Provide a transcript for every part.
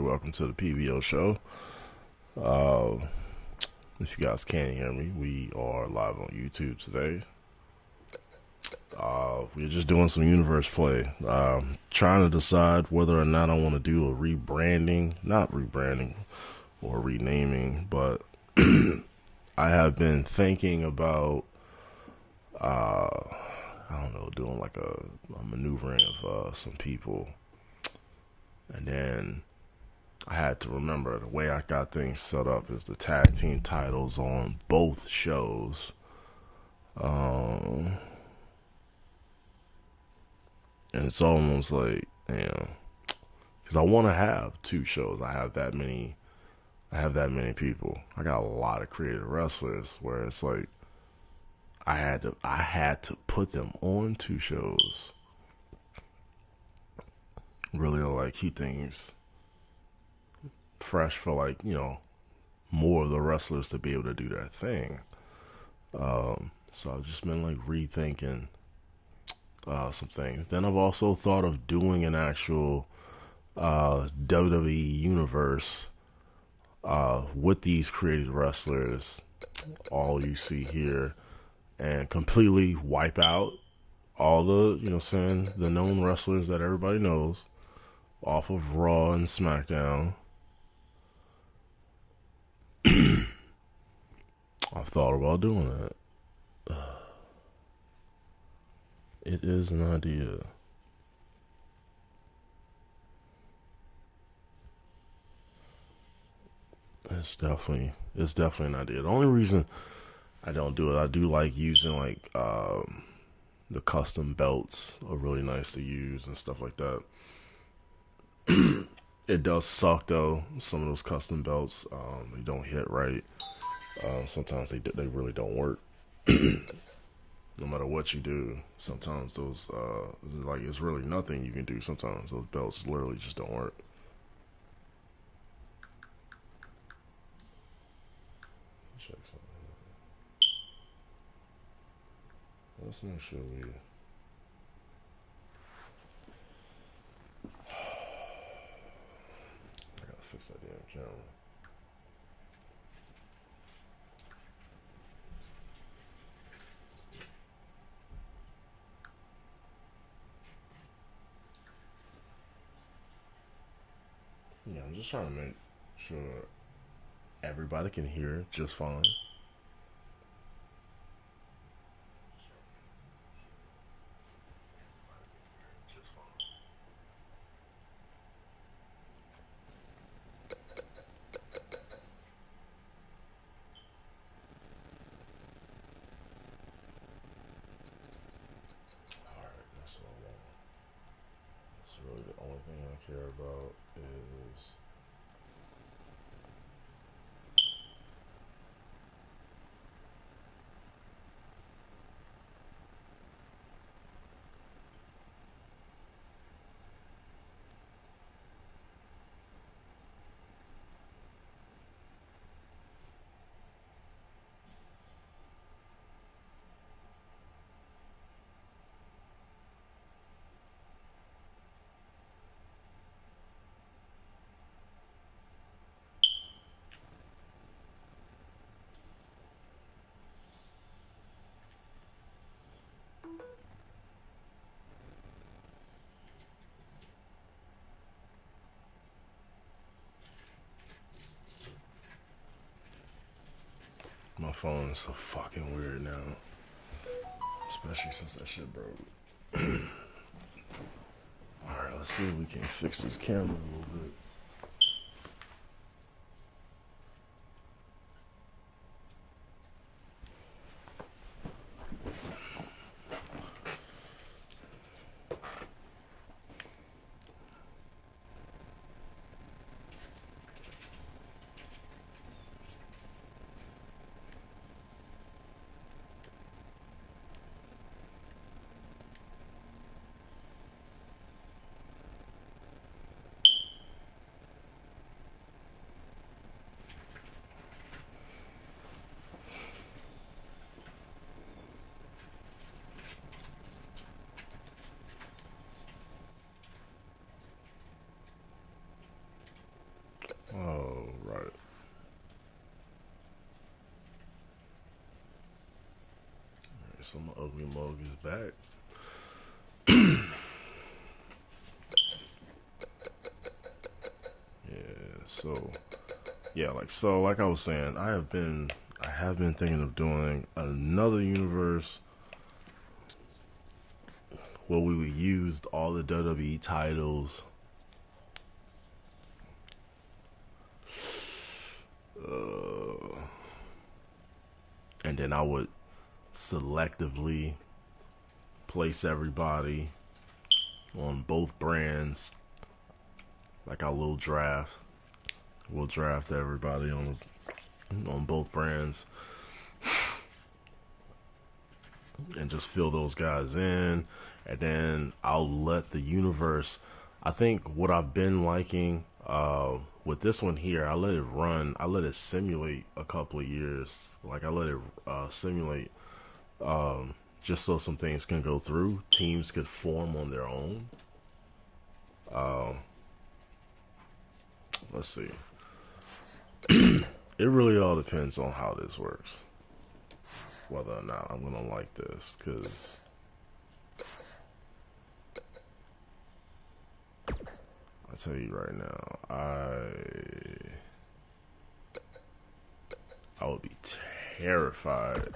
Welcome to the PBO show. Uh, if you guys can't hear me, we are live on YouTube today. We're just doing some universe play. Trying to decide whether or not I want to do a not rebranding or renaming, but I have been thinking about, I don't know, doing like a maneuvering of some people. And then I had to remember the way I got things set up is the tag team titles on both shows. And it's almost like, because I want to have two shows. I have that many people. I got a lot of creative wrestlers where it's like I had to put them on two shows. Really like keep things fresh for more of the wrestlers to be able to do their thing. So I've just been like rethinking some things. Then I've also thought of doing an actual WWE universe with these created wrestlers, all you see here, and completely wipe out all the, the known wrestlers that everybody knows off of Raw and SmackDown. I've thought about doing that. It is an idea. It's definitely an idea. The only reason I don't do it, I do like using the custom belts are really nice to use and stuff like that. It does suck though. Some of those custom belts, they don't hit right. Sometimes they really don't work. No matter what you do, sometimes those it's really nothing you can do. Sometimes those belts literally just don't work. Check something. Let's make sure we. I gotta fix that damn camera. Yeah, I'm just trying to make sure everybody can hear just fine. Alright, that's what I want. That's really the only thing I care about is my phone is so fucking weird now. Especially since that shit broke. Alright, let's see if we can fix this camera a little bit. so my ugly mug is back. Yeah, so like I was saying, I have been thinking of doing another universe where we would use all the WWE titles, uh, and then I would selectively place everybody on both brands, like our little draft. We'll draft everybody on both brands and just fill those guys in, and then I'll let the universe. I think what I've been liking with this one here, I let it run. I let it simulate a couple of years. Like I let it simulate just so some things can go through. Teams could form on their own. Uh, let's see. It really all depends on how this works, whether or not I'm gonna like this, because I tell you right now, I would be terrified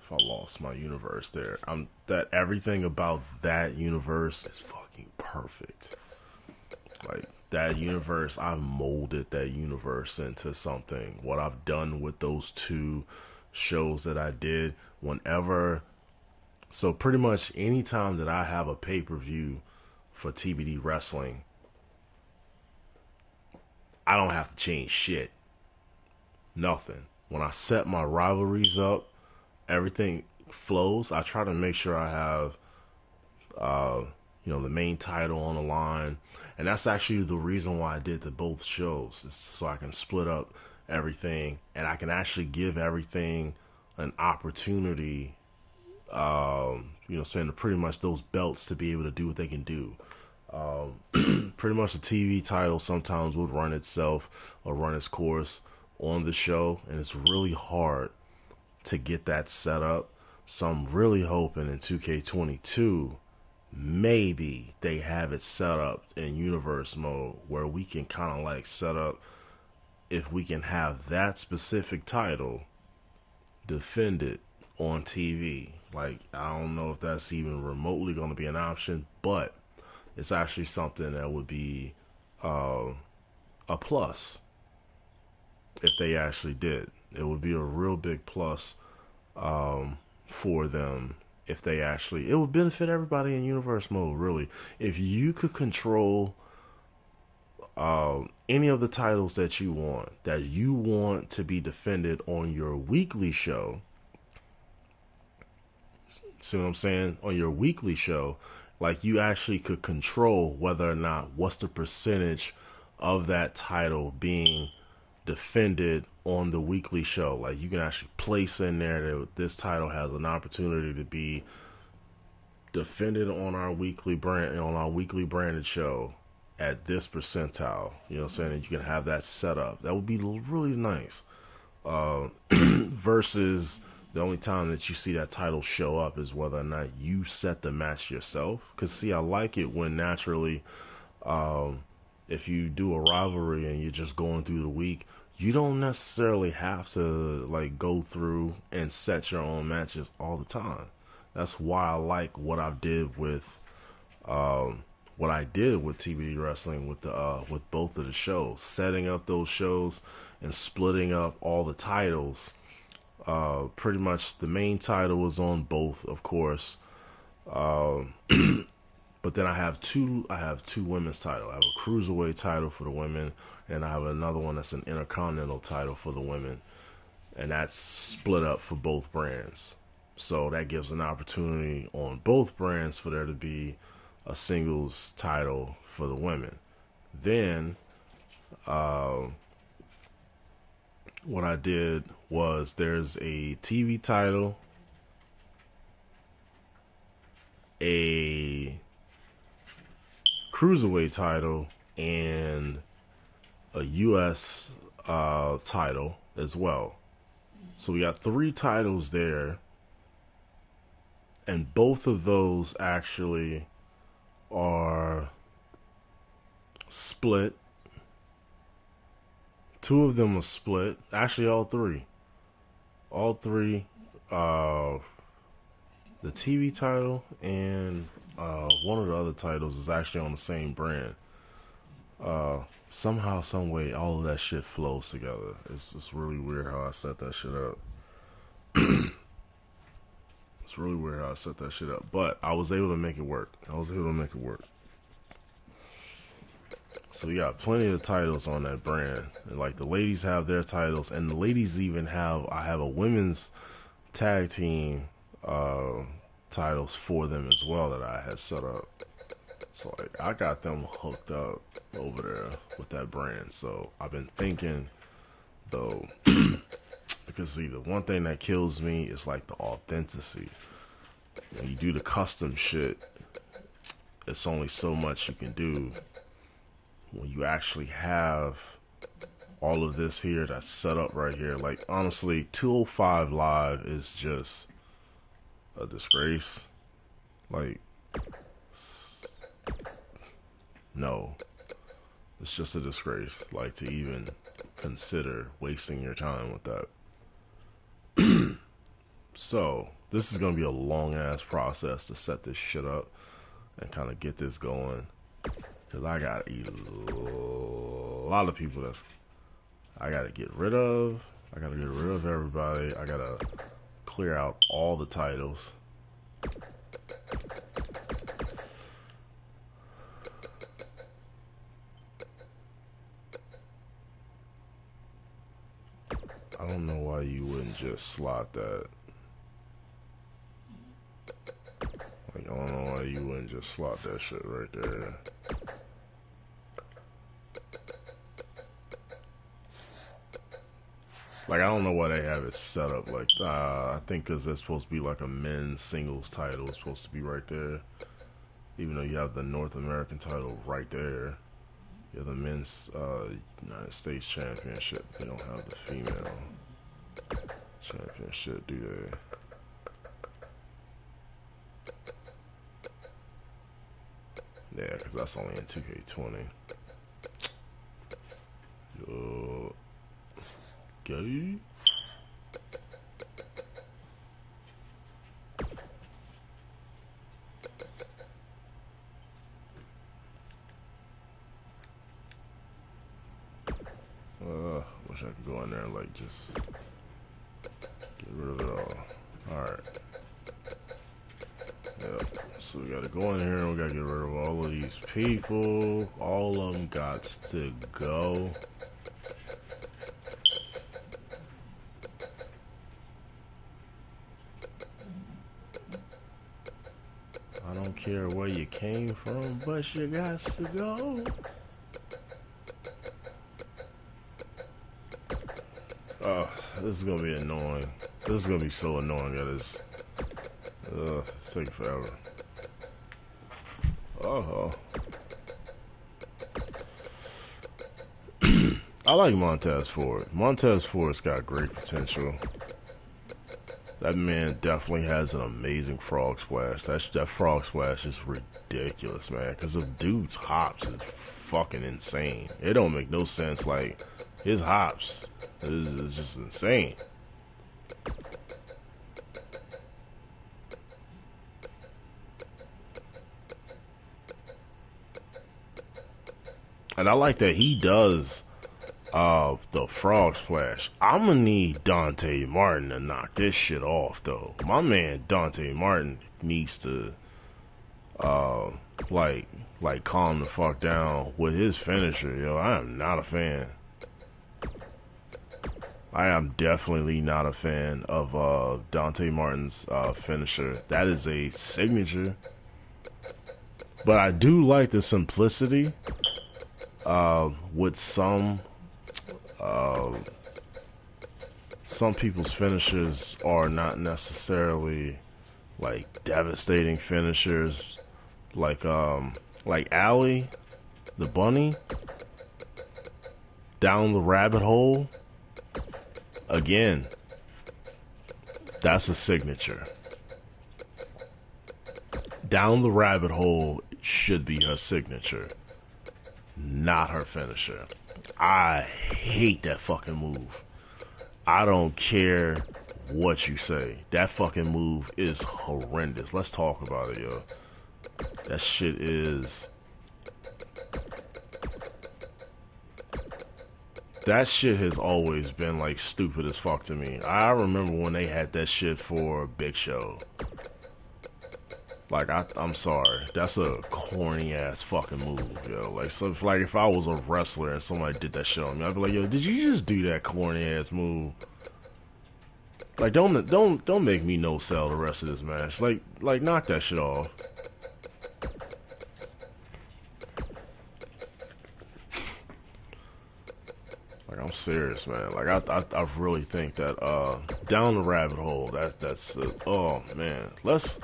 if I lost my universe there. That everything about that universe is fucking perfect. Like that universe, I've molded that universe into something. What I've done with those two shows that I did, whenever, so pretty much anytime that I have a pay-per-view for TBD Wrestling, I don't have to change shit. Nothing. When I set my rivalries up, everything flows. I try to make sure I have, uh, the main title on the line, and that's actually the reason why I did the both shows, is so I can split up everything, and I can actually give everything an opportunity. Saying pretty much those belts to be able to do what they can do. Pretty much the TV title sometimes would run itself or run its course on the show, and it's really hard to get that set up. So I'm really hoping in 2K22 maybe they have it set up in universe mode where we can kind of like set up if we can have that specific title defended on TV. Like, I don't know if that's even remotely going to be an option, but it's actually something that would be uh, a plus if they actually did. It would be a real big plus for them if they actually. It would benefit everybody in universe mode, really. If you could control any of the titles that you want to be defended on your weekly show. See what I'm saying? On your weekly show, like you actually could control whether or not what's the percentage of that title being defended on the weekly show. Like you can actually place in there that this title has an opportunity to be defended on our weekly branded show at this percentile. You know what I'm saying? And you can have that set up. That would be really nice. Versus the only time that you see that title show up is whether or not you set the match yourself. Because, see, I like it when naturally, if you do a rivalry and you're just going through the week, you don't necessarily have to, like, go through and set your own matches all the time. That's why I like what I did with, TBD Wrestling with both of the shows. Setting up those shows and splitting up all the titles. Pretty much the main title was on both, of course. But then I have two women's titles. I have a cruiserweight title for the women, and I have another one that's an intercontinental title for the women, and that's split up for both brands. So that gives an opportunity on both brands for there to be a singles title for the women. Then what I did was there's a TV title, a cruiserweight title, and a U.S. Title as well. So we got 3 titles there, and both of those actually are split. 2 of them are split. Actually, all 3. All 3. The TV title and one of the other titles is actually on the same brand. Somehow, some way, all of that shit flows together. It's really weird how I set that shit up. It's really weird how I set that shit up, but I was able to make it work. So we got plenty of titles on that brand. And like the ladies have their titles, and the ladies even I have a women's tag team titles for them as well that I had set up. So like I got them hooked up over there with that brand. So I've been thinking though, because see, the one thing that kills me is like the authenticity. When you do the custom shit, it's only so much you can do. When you actually have all of this here that's set up right here, like honestly, 205 Live is just a disgrace. Like, no, it's just a disgrace. Like to even consider wasting your time with that. So this is gonna be a long ass process to set this shit up and kind of get this going. Cause I got a lot of people I gotta get rid of. I gotta get rid of everybody. I gotta clear out all the titles. I don't know why you wouldn't just slot that. Like, I don't know why you wouldn't just slot that shit right there. Like, I don't know why they have it set up like that. I think because it's supposed to be like a men's singles title. It's supposed to be right there. Even though you have the North American title right there. You have the men's United States Championship. They don't have the female championship, do they? Yeah, because that's only in 2K20. Gay? Wish I could go in there and like just get rid of it all. Alright. Yep. So we gotta go in here and we gotta get rid of all of these people. All of them got to go. I don't care where you came from, but you got to go. Oh, this is gonna be annoying. This is gonna be so annoying that it's taking forever. I like Montez Ford. Montez Ford's got great potential. That man definitely has an amazing frog splash. That frog splash is ridiculous, man. Cause the dude's hops is fucking insane. It don't make no sense. Like his hops is just insane. And I like that he does the frog splash. I'm gonna need Dante Martin to knock this shit off though. My man Dante Martin needs to like calm the fuck down with his finisher, yo. I am not a fan. I am definitely not a fan of Dante Martin's finisher. That is a signature. But I do like the simplicity with some people's finishers are not necessarily like devastating finishers, like Allie, the bunny, down the rabbit hole. Again, That's a signature. Down the rabbit hole should be her signature, not her finisher. I hate that fucking move. I don't care what you say. That fucking move is horrendous. Let's talk about it, yo. That shit is... That shit has always been like stupid as fuck to me. I remember when they had that shit for Big Show. Like, I'm sorry, that's a corny ass fucking move, yo. Like, so if I was a wrestler and somebody did that shit on me, I'd be like, yo, did you just do that corny ass move? Like, don't make me no sell the rest of this match. Like knock that shit off. Like, I'm serious, man. Like, I really think that down the rabbit hole, that's oh man. Let's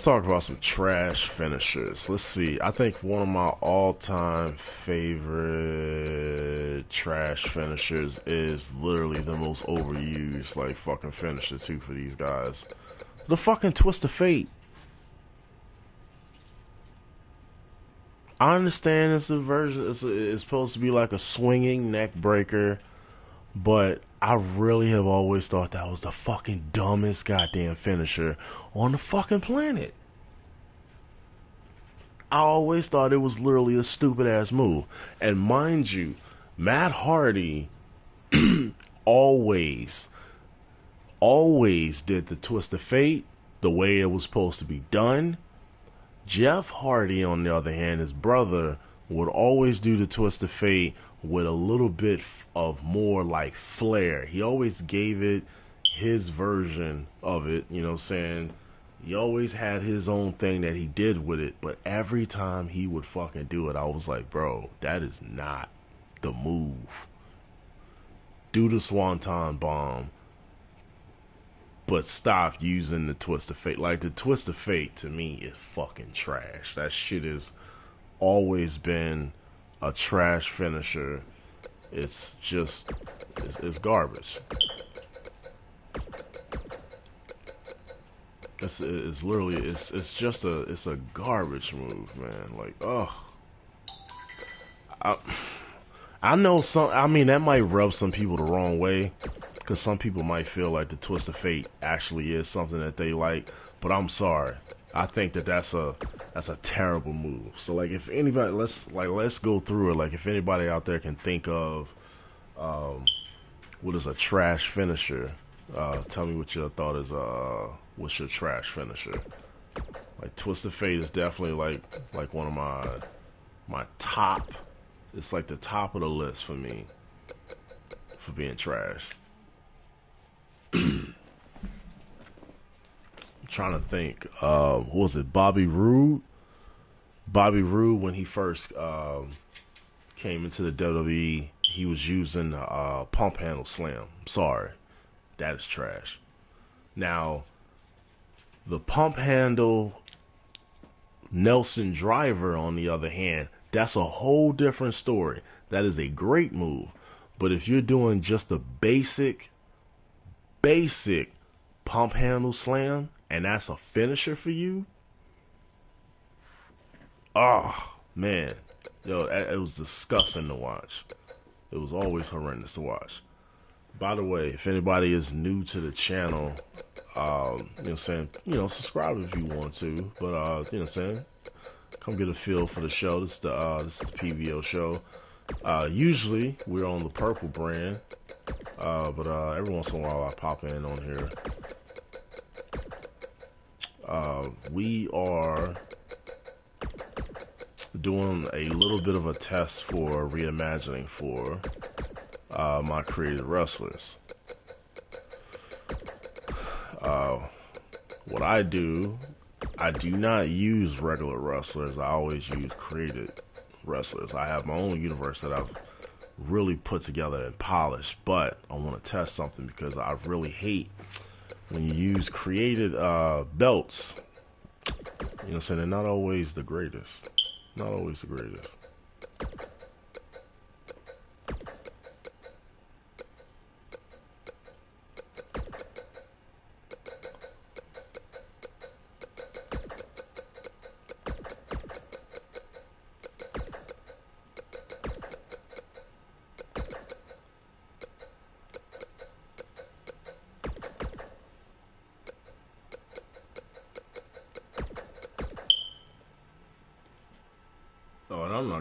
talk about some trash finishers. Let's see. I think one of my all-time favorite trash finishers is literally the most overused, like, fucking finisher, too, for these guys. The fucking Twist of Fate. I understand it's a version, it's supposed to be like a swinging neck breaker, but I really have always thought that was the fucking dumbest goddamn finisher on the fucking planet. I always thought it was literally a stupid ass move. And mind you, Matt Hardy always did the Twist of Fate the way it was supposed to be done. Jeff Hardy, on the other hand, his brother, would always do the Twist of Fate with a little bit of more like flair. He always gave it his version of it, you know what I'm saying? He always had his own thing that he did with it, but every time he would fucking do it, I was like, bro, that is not the move. Do the Swanton Bomb, but stop using the Twist of Fate. Like, the Twist of Fate to me is fucking trash. That shit has always been a trash finisher. It's just, it's garbage. It's literally, it's just it's a garbage move, man. Like, ugh. I know I mean, that might rub some people the wrong way, because some people might feel like the Twist of Fate actually is something that they like, but I'm sorry. I think that that's a terrible move. So, like, if anybody, let's go through it. Like, if anybody out there can think of what is a trash finisher, tell me what your thought is. What's your trash finisher? Like, Twist of Fate is definitely like one of my top. It's like the top of the list for me for being trash. I'm trying to think. What was it? Bobby Roode? Bobby Roode, when he first came into the WWE, he was using pump handle slam. Sorry, that is trash. Now, the pump handle Nelson Driver, on the other hand, that's a whole different story. That is a great move. But if you're doing just a basic pump handle slam, and that's a finisher for you, oh man, yo, it was disgusting to watch. It was always horrendous to watch. By the way, if anybody is new to the channel, you know what I'm saying, subscribe if you want to, but you know what I'm saying, come get a feel for the show. This is the PVO show. Usually we're on the purple brand, but every once in a while I pop in on here. We are doing a little bit of a test for reimagining for my created wrestlers. What I do not use regular wrestlers. I always use created wrestlers. I have my own universe that I've really put together and polished, but I want to test something because I really hate when you use created belts. You know what I'm saying? They're not always the greatest. Not always the greatest.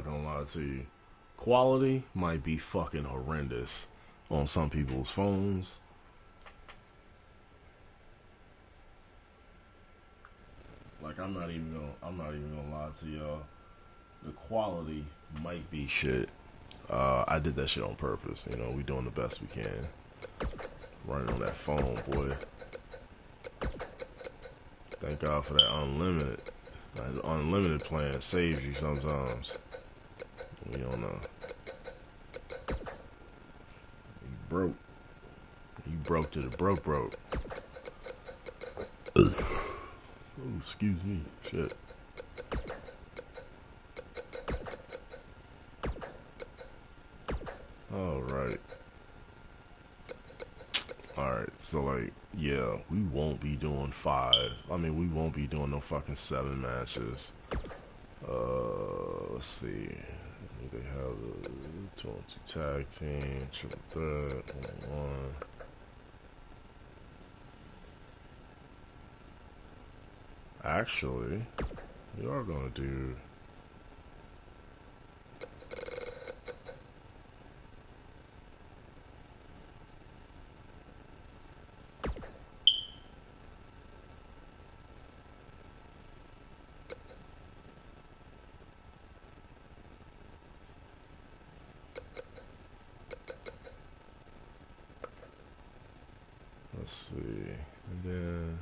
gonna lie to you. Quality might be fucking horrendous on some people's phones. Like I'm not even gonna lie to y'all. The quality might be shit. I did that shit on purpose. You know, we doing the best we can. Running on that phone, boy. Thank God for that unlimited. That unlimited plan saves you sometimes. We don't know. You broke. You broke to the broke. Oh, excuse me. Shit. Alright. Alright, so like, yeah, we won't be doing 5. I mean, we won't be doing no fucking 7 matches. Let's see. They have the 2-on-2 tag team, triple threat, 1-on-1. Actually, we are gonna do. Let's see, and then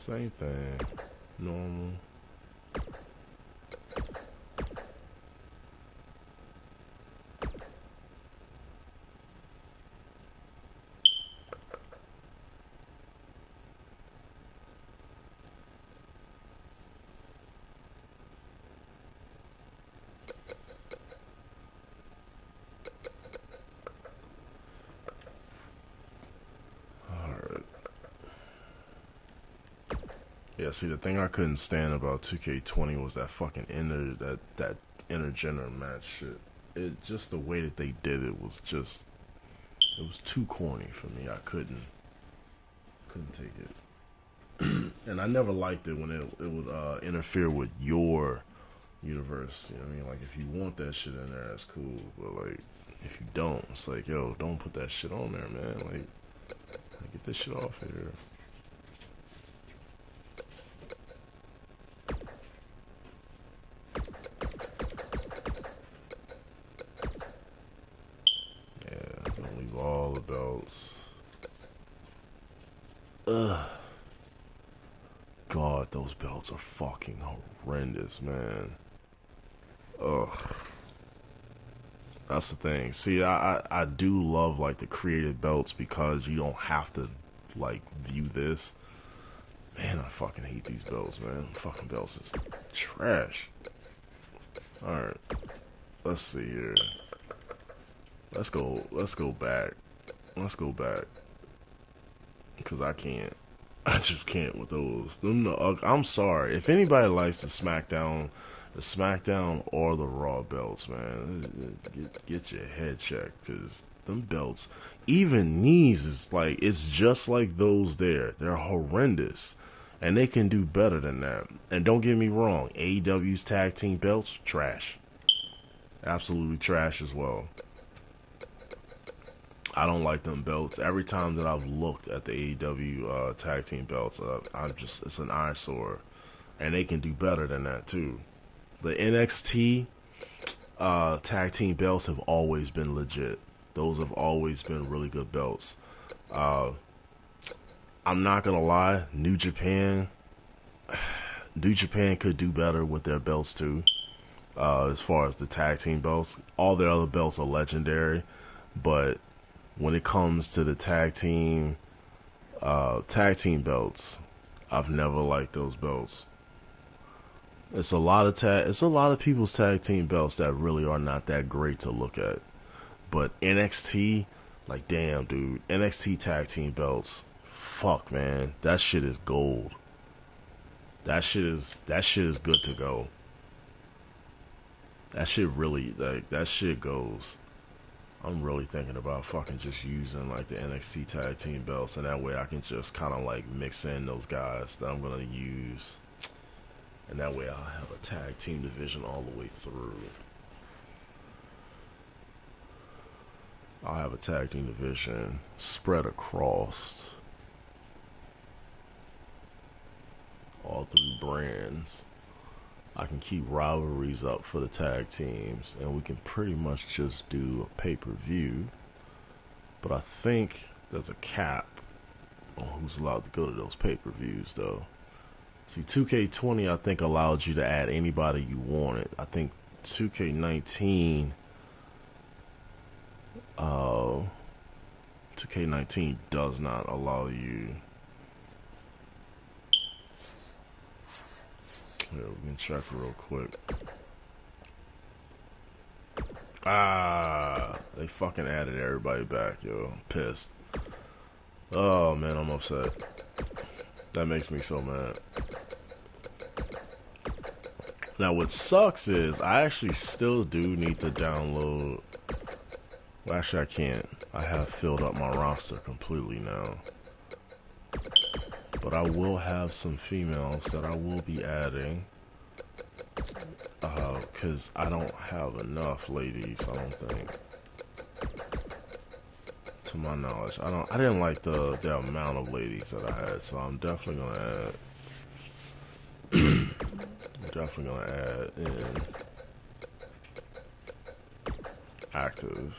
same thing, normal. Alright. Yeah, see, the thing I couldn't stand about 2K20 was that fucking that intergender match shit. It just the way that they did it was just, it was too corny for me. I couldn't take it. And I never liked it when it would interfere with your universe. You know what I mean? Like, if you want that shit in there, that's cool. But like, if you don't, it's like, yo, don't put that shit on there, man. Like get this shit off here. Yeah, don't leave all the belts. Ugh. God, those belts are fucking horrendous, man. Ugh. That's the thing. See, I do love like the created belts because you don't have to like view this. Man, I fucking hate these belts, man. Fucking belts is trash. Alright. Let's see here. Let's go back. Let's go back. Because I can't. I just can't with those. I'm sorry. If anybody likes the SmackDown or the Raw belts, man, get your head checked. Because them belts, even these is like, it's just like those there. They're horrendous. And they can do better than that. And don't get me wrong, AEW's tag team belts, trash. Absolutely trash as well. I don't like them belts. Every time that I've looked at the AEW tag team belts, it's an eyesore. And they can do better than that too. The NXT tag team belts have always been legit. Those have always been really good belts. Uh, I'm not gonna lie, New Japan could do better with their belts too. As far as the tag team belts, all their other belts are legendary, but when it comes to the tag team belts, I've never liked those belts. It's a lot of people's tag team belts that really are not that great to look at. But NXT, like, damn, dude, NXT tag team belts, fuck, man, that shit is gold. That shit is good to go. That shit really, like, that shit goes. I'm really thinking about fucking just using like the NXT tag team belts, and that way I can just kind of like mix in those guys that I'm gonna use. And that way I'll have a tag team division all the way through. I'll have a tag team division spread across all 3 brands. I can keep rivalries up for the tag teams, and we can pretty much just do a pay-per-view. But I think there's a cap on who's allowed to go to those pay-per-views, though. See, 2K20, I think, allowed you to add anybody you wanted. I think 2K19, 2K19 does not allow you. Yeah, we can check real quick. They fucking added everybody back, yo. I'm pissed. Oh, man, I'm upset. That makes me so mad. Now, what sucks is I actually still do need to download. Well, actually, I can't. I have filled up my roster completely now. But I will have some females that I will be adding. Because I don't have enough ladies, I don't think. To my knowledge. I didn't like the amount of ladies that I had, so I'm definitely gonna add. I'm definitely gonna add in active.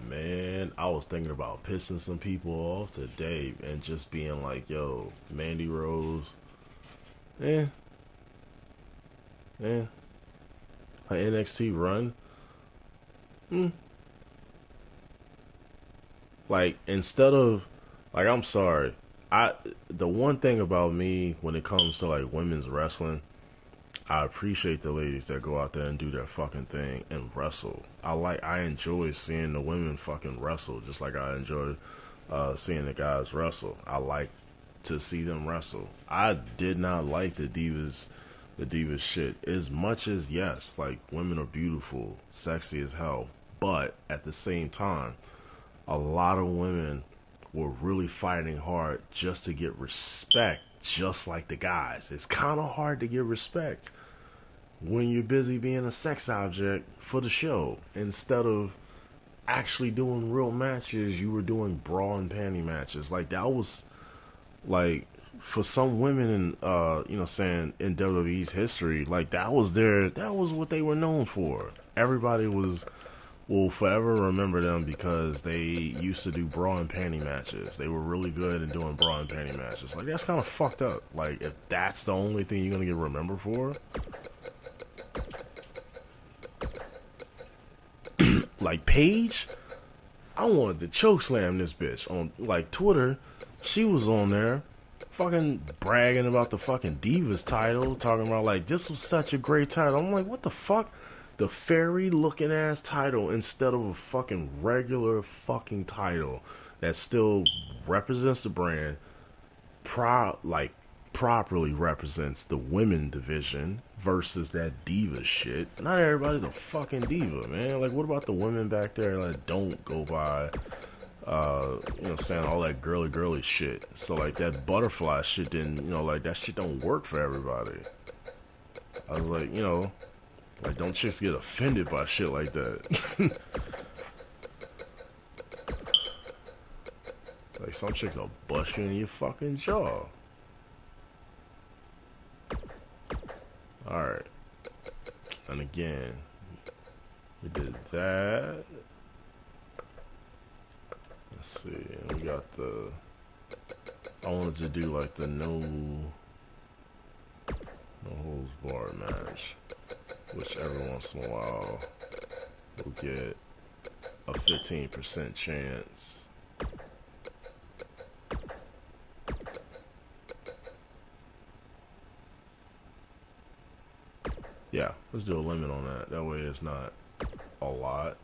Man, I was thinking about pissing some people off today and just being like, yo, Mandy Rose, her NXT run, like, instead of, like, I'm sorry, the one thing about me when it comes to, like, women's wrestling, I appreciate the ladies that go out there and do their fucking thing and wrestle. I enjoy seeing the women fucking wrestle, just like I enjoy seeing the guys wrestle. I like to see them wrestle. I did not like the divas shit. As much as, yes, like, women are beautiful, sexy as hell, but at the same time, a lot of women were really fighting hard just to get respect, just like the guys. It's kind of hard to get respect when you're busy being a sex object for the show. Instead of actually doing real matches, you were doing bra and panty matches. Like, that was, like, for some women in, saying in WWE's history, like, that was what they were known for. Everybody will forever remember them because they used to do bra and panty matches. They were really good at doing bra and panty matches. Like, that's kind of fucked up. Like, if that's the only thing you're gonna get remembered for, like Paige, I wanted to chokeslam this bitch on, like, Twitter. She was on there fucking bragging about the fucking Divas title, talking about, like, this was such a great title. I'm like, what the fuck? The fairy looking ass title instead of a fucking regular fucking title that still represents the brand, properly represents the women division versus that diva shit. Not everybody's a fucking diva, man. Like, what about the women back there that don't go by saying all that girly shit? So, like, that butterfly shit didn't, like, that shit don't work for everybody. I was like, like, don't chicks get offended by shit like that. Like, some chicks will bust you in your fucking jaw. Alright. And again, we did that. Let's see, we got I wanted to do, like, the no holds barred match, which every once in a while will get a 15% chance. Yeah, let's do a limit on that. That way it's not a lot.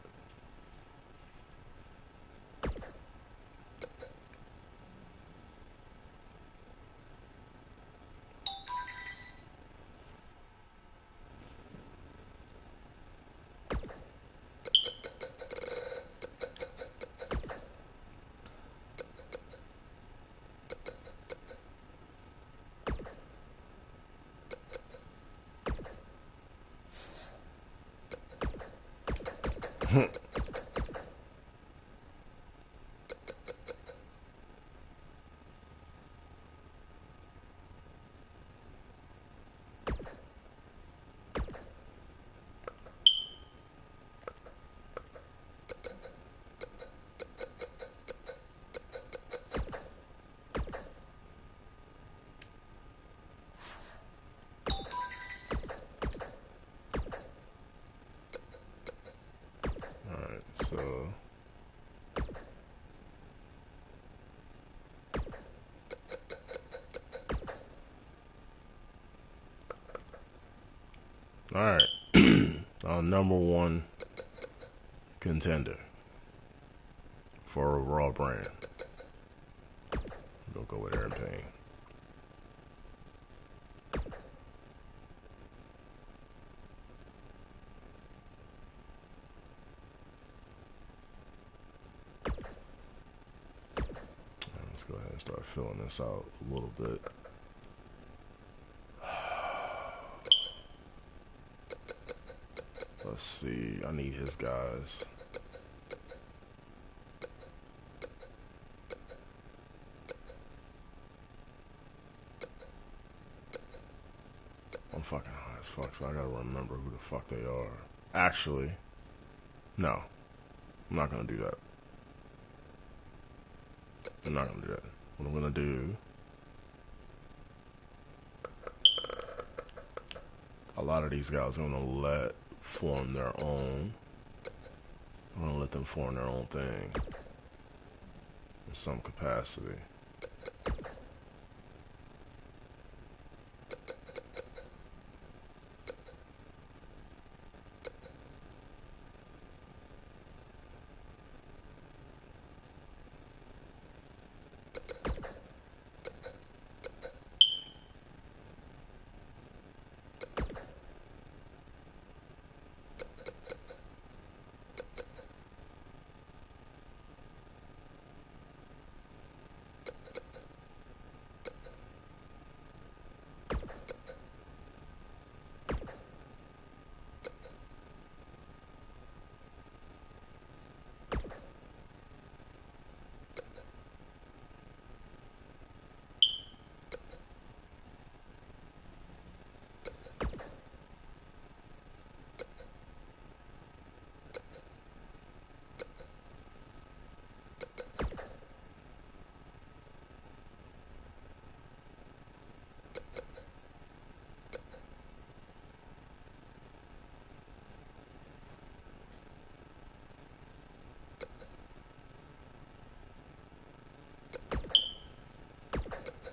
#1 contender for a Raw brand. We'll go with Aaron Payne. Let's go ahead and start filling this out a little bit. Let's see. I need his guys. I'm fucking high as fuck, so I gotta remember who the fuck they are. Actually, no. I'm not gonna do that. I'm not gonna do that. What I'm gonna do, a lot of these guys I'm gonna let form their own. I'm gonna let them form their own thing in some capacity.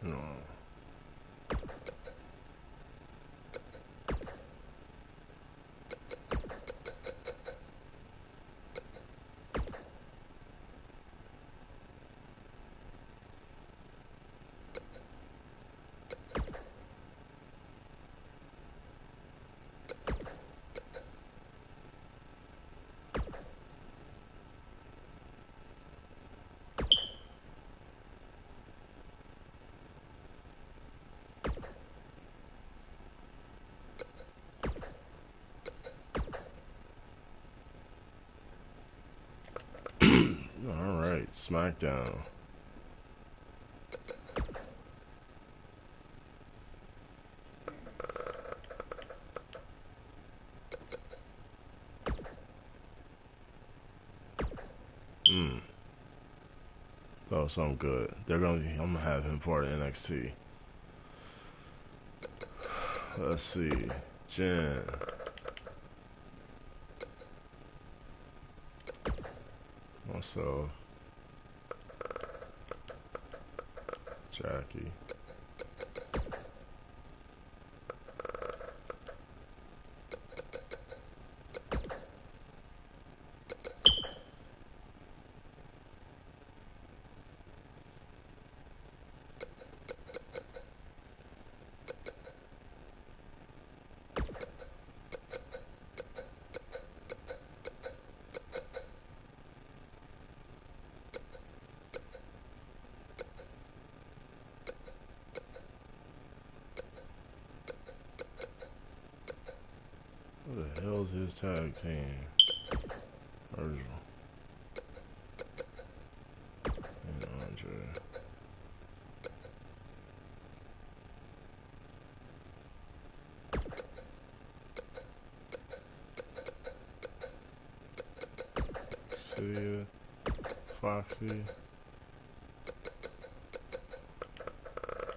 No. Alright, SmackDown. Oh, so I'm good. I'm gonna have him part of NXT. Let's see. Jen. Also, Jackie. What the hell's his tag team? Virgil. And Andre. Sia. Foxy.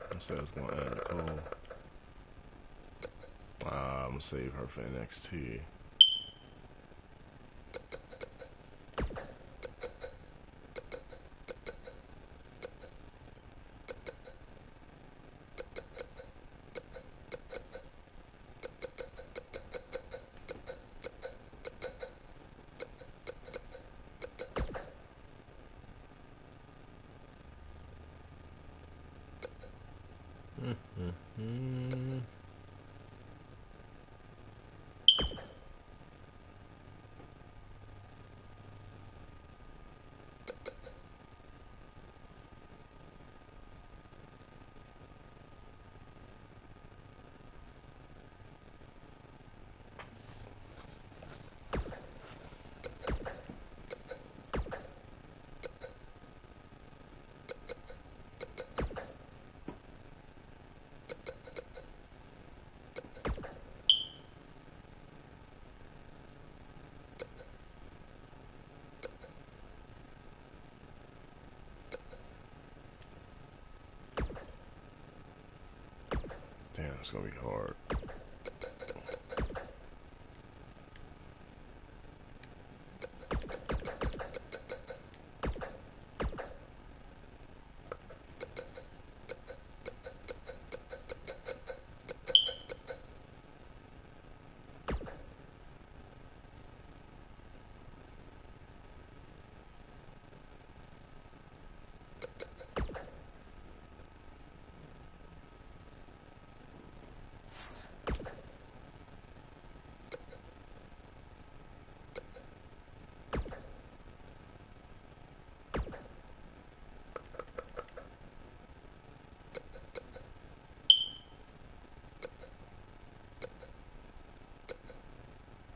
I said I was gonna add Nicole. I'm gonna save her for NXT. Mm-hmm. Damn, it's gonna be hard.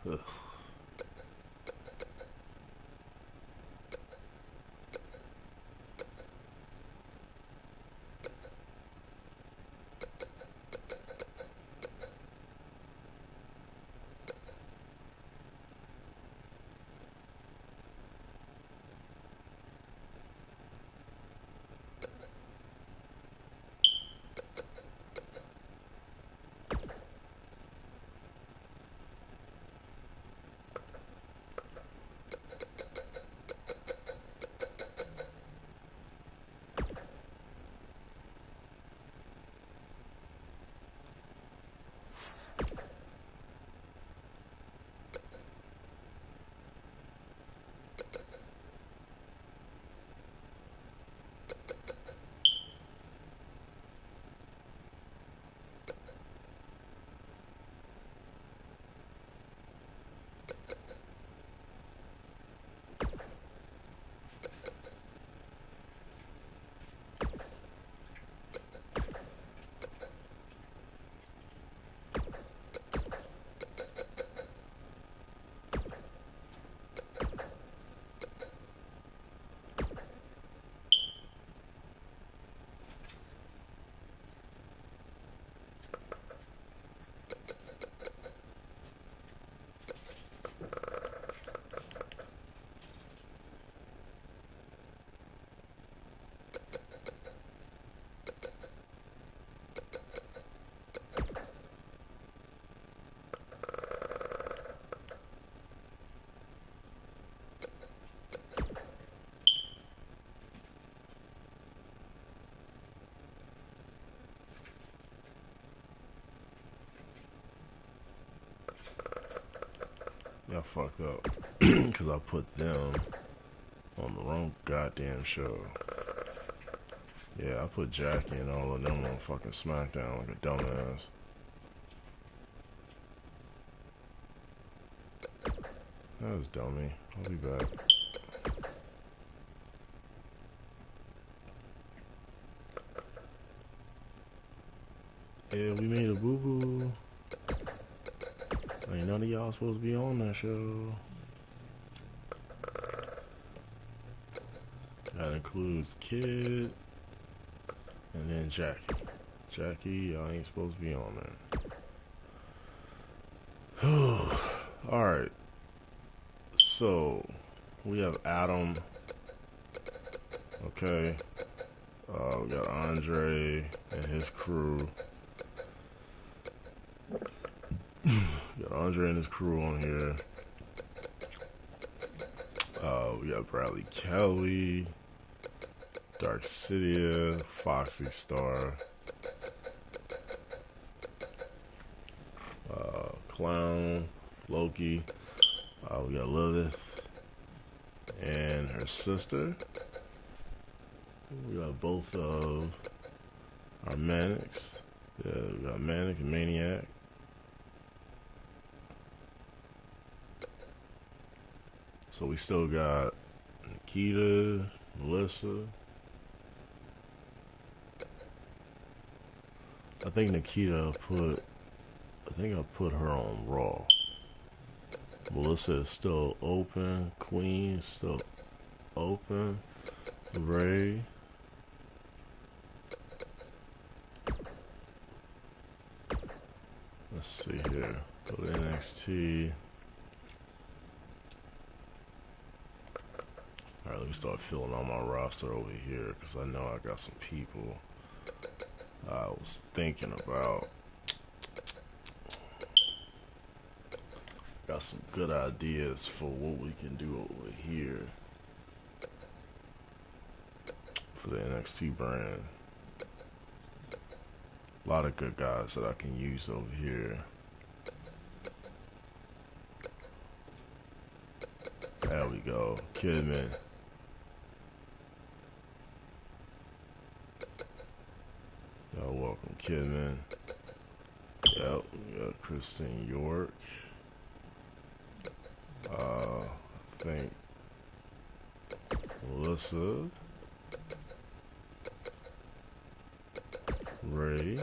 Ugh. Y'all fucked up. Because I put them on the wrong goddamn show. Yeah, I put Jackie and all of them on fucking SmackDown like a dumbass. That was dummy. I'll be back. Yeah, we made a boo-boo. Ain't none of y'all supposed to be on that show. That includes Kid and then Jackie. Jackie, y'all ain't supposed to be on there. Alright. So, we have Adam. Okay. We got Andre and his crew. Got Andre and his crew on here. We got Bradley Kelly, Dark City, Foxy Star, Clown, Loki. We got Lilith and her sister. We got both of our Mannix. Yeah, we got Manic and Maniac. So we still got Nikita, Melissa. I think Nikita I think I put her on Raw. Melissa is still open. Queen is still open. Ray. Let's see here. Go to NXT. Alright, let me start filling out my roster over here because I know I got some people I was thinking about. Got some good ideas for what we can do over here for the NXT brand. A lot of good guys that I can use over here. There we go. Kidman. Y'all welcome, Kidman. Yep, we got Christine York. I think Melissa. Ray.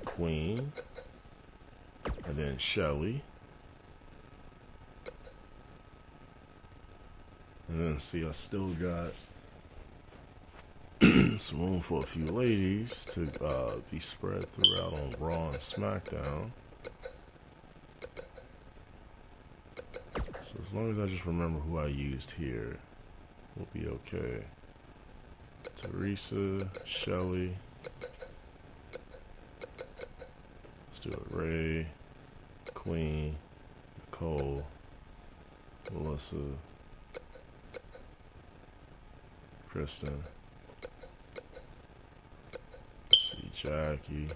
Queen. And then Shelly. And then see, I still got some room for a few ladies to be spread throughout on Raw and SmackDown. So as long as I just remember who I used here, we'll be okay. Teresa, Shelly. Let's do it. Ray, Queen, Nicole, Melissa, Kristen. Let's see, Jackie.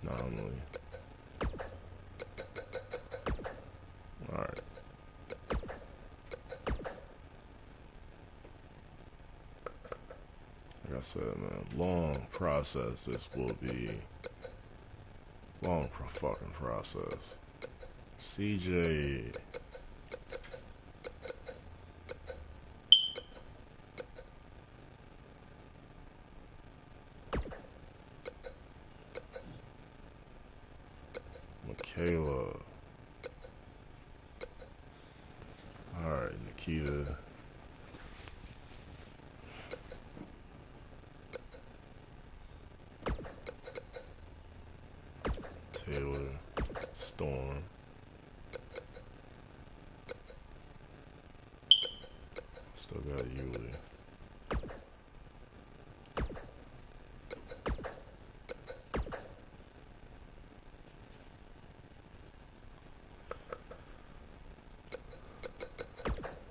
Anomaly. Alright. Like I said, man, long process. This will be long fucking process. CJ. Michaela. Alright, Nikita. Taylor. Storm. Still got Yuli.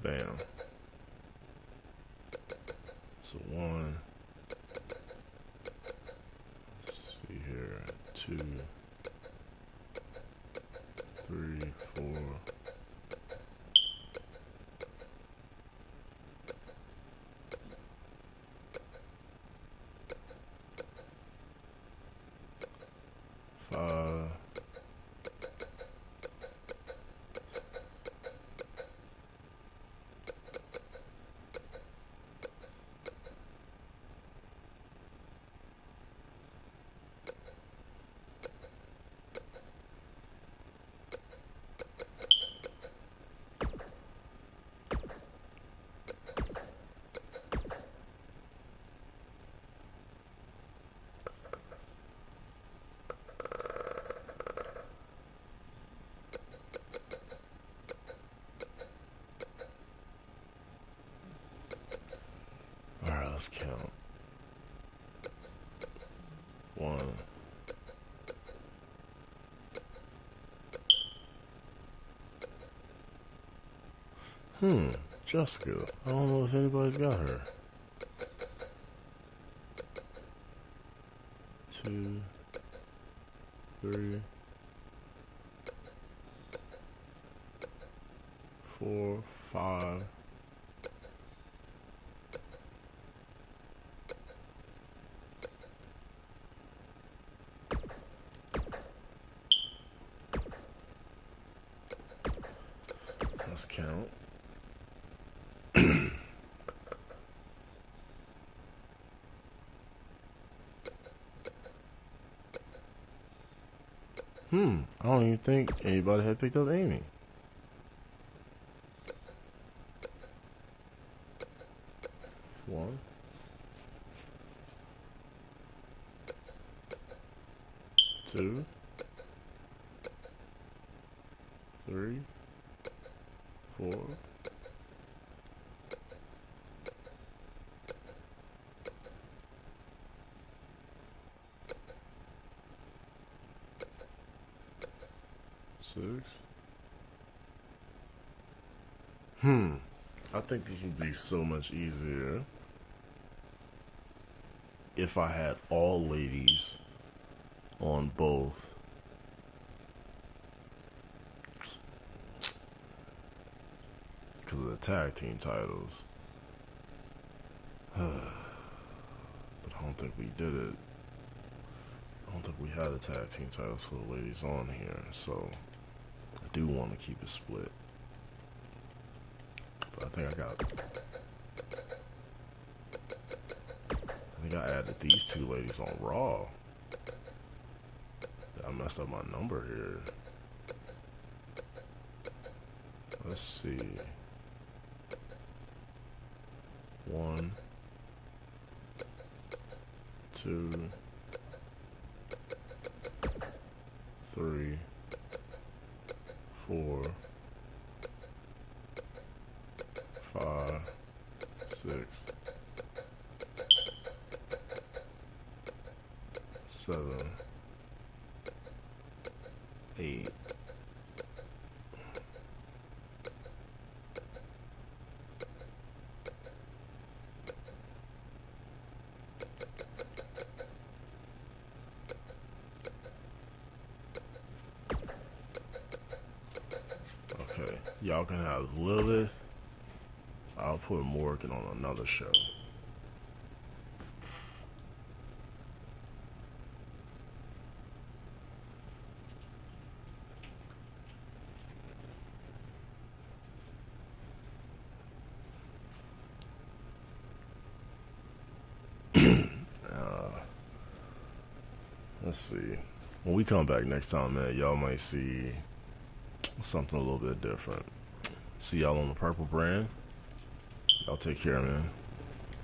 Bam. So 1. Let's see here. 2, 3, 4. 5. Alright, let's count. 1. Jessica. I don't know if anybody's got her. 2, 3, 4, 5. I don't even think anybody had picked up Amy. One, two, three, four, six. I think this would be so much easier if I had all ladies on both. Because of the tag team titles. But I don't think we did it. I don't think we had the tag team titles for the ladies on here. So I do want to keep it split. But I think I added these two ladies on Raw. I messed up my number here. Let's see. 1, 2, 3, 4, 5, 6, 7, 8. Okay, y'all can have Lilith. I'll put Morgan on another show. Let's see. When we come back next time, man, y'all might see something a little bit different. See y'all on the Purple Brand. Y'all take care, man.